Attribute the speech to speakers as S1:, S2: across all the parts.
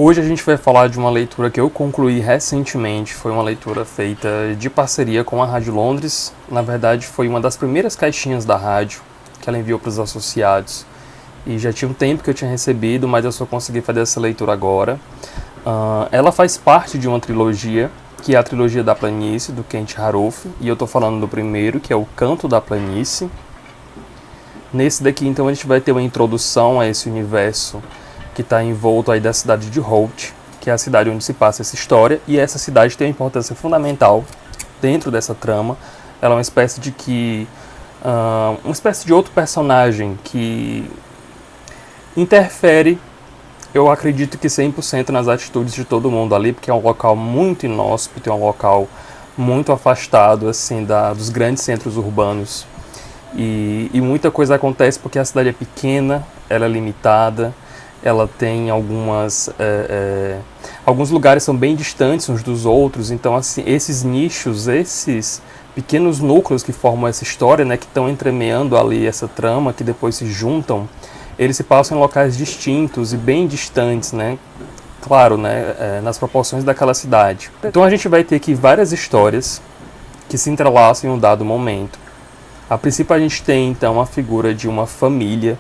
S1: Hoje a gente vai falar de uma leitura que eu concluí recentemente. Foi uma leitura feita de parceria com a Rádio Londres. Na verdade, foi uma das primeiras caixinhas da rádio que ela enviou para os associados. E já tinha um tempo que eu tinha recebido, mas eu só consegui fazer essa leitura agora. Ela faz parte de uma trilogia, que é a trilogia da Planície, do Kent Haruf. E eu estou falando do primeiro, que é o Canto da Planície. Nesse daqui, então, a gente vai ter uma introdução a esse universo que está envolto aí da cidade de Holt, que é a cidade onde se passa essa história, e essa cidade tem uma importância fundamental dentro dessa trama. Ela é uma espécie de outro personagem que interfere, eu acredito que 100% nas atitudes de todo mundo ali, porque é um local muito inóspito, é um local muito afastado assim dos grandes centros urbanos, e muita coisa acontece porque a cidade é pequena, ela é limitada. Ela tem alguns lugares são bem distantes uns dos outros, então assim, esses nichos, esses pequenos núcleos que formam essa história, né, que estão entremeando ali essa trama, que depois se juntam, eles se passam em locais distintos e bem distantes, né, claro, né, nas proporções daquela cidade. Então a gente vai ter aqui várias histórias que se entrelaçam em um dado momento. A princípio a gente tem então a figura de uma família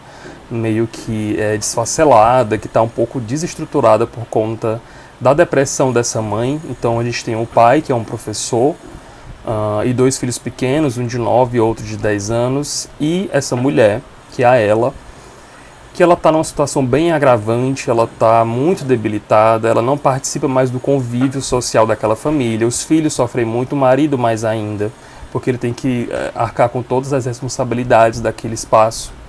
S1: meio que desfacelada, que está um pouco desestruturada por conta da depressão dessa mãe. Então a gente tem o pai, que é um professor, e dois filhos pequenos, um de 9 e outro de 10 anos, e essa mulher, que é a ela, que ela está numa situação bem agravante, ela está muito debilitada, ela não participa mais do convívio social daquela família, os filhos sofrem muito, o marido mais ainda, porque ele tem que arcar com todas as responsabilidades daquele espaço,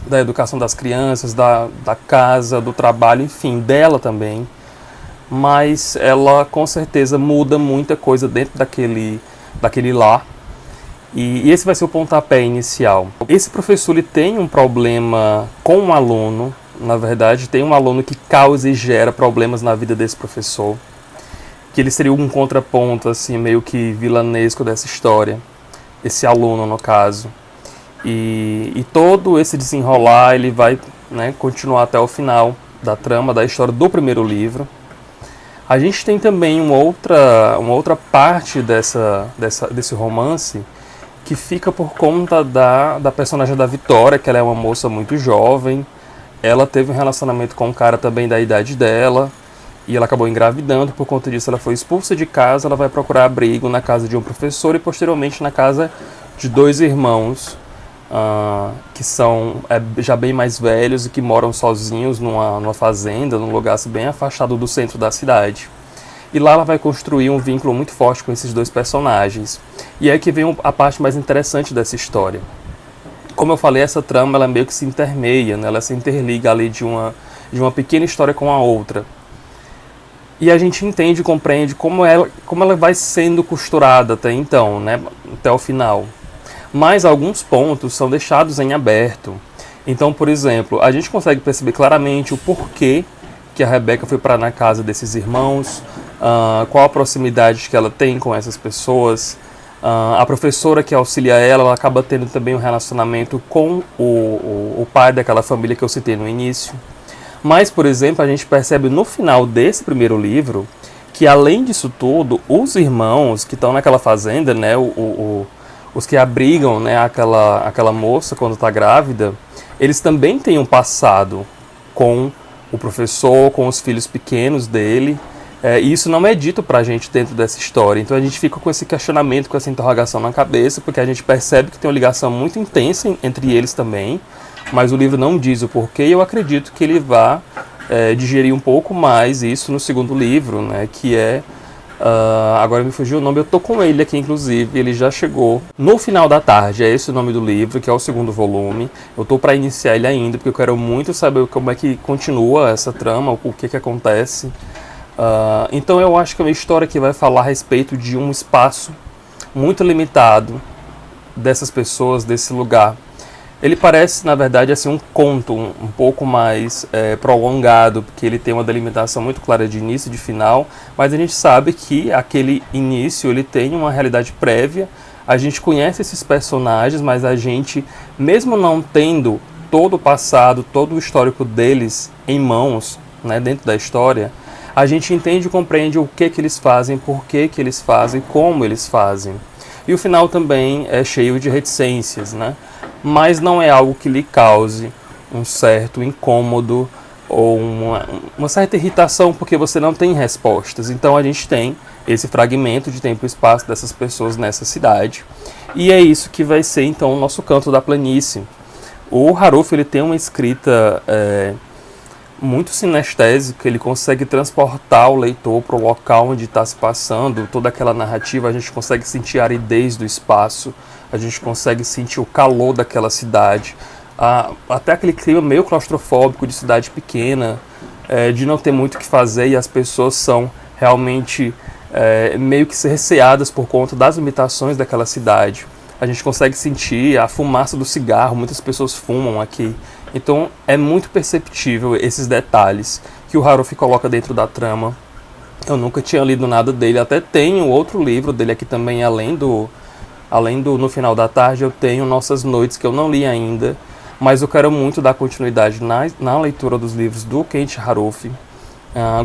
S1: da educação das crianças, da casa, do trabalho, enfim, dela também. Mas ela com certeza muda muita coisa dentro daquele lar. E esse vai ser o pontapé inicial. Esse professor ele tem um problema com um aluno, na verdade tem um aluno que causa e gera problemas na vida desse professor, que ele seria um contraponto assim, meio que vilanesco dessa história, esse aluno no caso. E todo esse desenrolar ele vai, né, continuar até o final da trama, da história do primeiro livro. A gente tem também uma outra parte desse romance que fica por conta da personagem da Vitória, que ela é uma moça muito jovem. Ela teve um relacionamento com um cara também da idade dela e ela acabou engravidando. Por conta disso ela foi expulsa de casa, ela vai procurar abrigo na casa de um professor e posteriormente na casa de dois irmãos que são já bem mais velhos e que moram sozinhos numa fazenda, num lugar assim, bem afastado do centro da cidade. E lá ela vai construir um vínculo muito forte com esses dois personagens. E é que vem a parte mais interessante dessa história. Como eu falei, essa trama ela meio que se intermeia, né? Ela se interliga ali de uma pequena história com a outra. E a gente entende e compreende como ela vai sendo costurada até então, né? Até o final. Mas alguns pontos são deixados em aberto. Então, por exemplo, a gente consegue perceber claramente o porquê que a Rebeca foi parar na casa desses irmãos, qual a proximidade que ela tem com essas pessoas. A professora que auxilia ela acaba tendo também um relacionamento com o pai daquela família que eu citei no início. Mas, por exemplo, a gente percebe no final desse primeiro livro que, além disso tudo, os irmãos que estão naquela fazenda, né, os que abrigam, né, aquela moça quando está grávida, eles também têm um passado com o professor, com os filhos pequenos dele, e isso não é dito pra gente dentro dessa história. Então a gente fica com esse questionamento, com essa interrogação na cabeça, porque a gente percebe que tem uma ligação muito intensa entre eles também, mas o livro não diz o porquê, e eu acredito que ele vá digerir um pouco mais isso no segundo livro, né, que é... agora me fugiu o nome, eu tô com ele aqui inclusive, ele já chegou no final da tarde, é esse o nome do livro, que é o segundo volume. Eu tô para iniciar ele ainda, porque eu quero muito saber como é que continua essa trama, o que acontece. Então eu acho que é uma história que vai falar a respeito de um espaço muito limitado dessas pessoas, desse lugar. Ele parece, na verdade, assim, um conto um pouco mais prolongado, porque ele tem uma delimitação muito clara de início e de final, mas a gente sabe que aquele início ele tem uma realidade prévia. A gente conhece esses personagens, mas a gente, mesmo não tendo todo o passado, todo o histórico deles em mãos, né, dentro da história, a gente entende e compreende o que eles fazem, por que eles fazem, como eles fazem. E o final também é cheio de reticências, né? Mas não é algo que lhe cause um certo incômodo ou uma certa irritação, porque você não tem respostas. Então a gente tem esse fragmento de tempo e espaço dessas pessoas nessa cidade. E é isso que vai ser então o nosso Canto da Planície. O Haruf, ele tem uma escrita muito sinestésica, ele consegue transportar o leitor para o local onde está se passando, toda aquela narrativa, a gente consegue sentir a aridez do espaço, a gente consegue sentir o calor daquela cidade, até aquele clima meio claustrofóbico de cidade pequena, de não ter muito o que fazer e as pessoas são realmente meio que receadas por conta das limitações daquela cidade. A gente consegue sentir a fumaça do cigarro, muitas pessoas fumam aqui. Então é muito perceptível esses detalhes que o Haruf coloca dentro da trama. Eu nunca tinha lido nada dele, até tenho outro livro dele aqui também, além do No Final da Tarde, eu tenho Nossas Noites, que eu não li ainda, mas eu quero muito dar continuidade na leitura dos livros do Kent Haruf.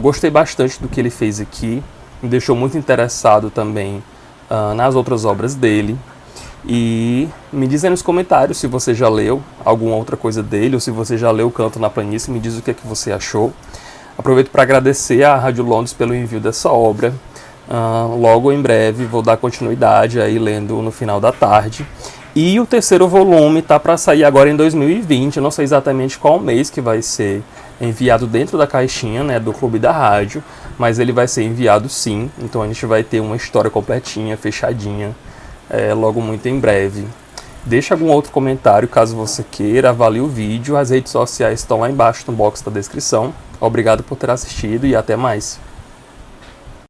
S1: Gostei bastante do que ele fez aqui, me deixou muito interessado também nas outras obras dele. E me diz aí nos comentários se você já leu alguma outra coisa dele, ou se você já leu o Canto na Planície, me diz o que é que você achou. Aproveito para agradecer à Rádio Londres pelo envio dessa obra. Logo em breve vou dar continuidade aí lendo No Final da Tarde. E o terceiro volume está para sair agora em 2020, eu não sei exatamente qual mês que vai ser enviado dentro da caixinha, né, do Clube da Rádio, mas ele vai ser enviado sim, então a gente vai ter uma história completinha, fechadinha, logo muito em breve. Deixa algum outro comentário caso você queira, avalie o vídeo, as redes sociais estão lá embaixo no box da descrição. Obrigado por ter assistido e até mais.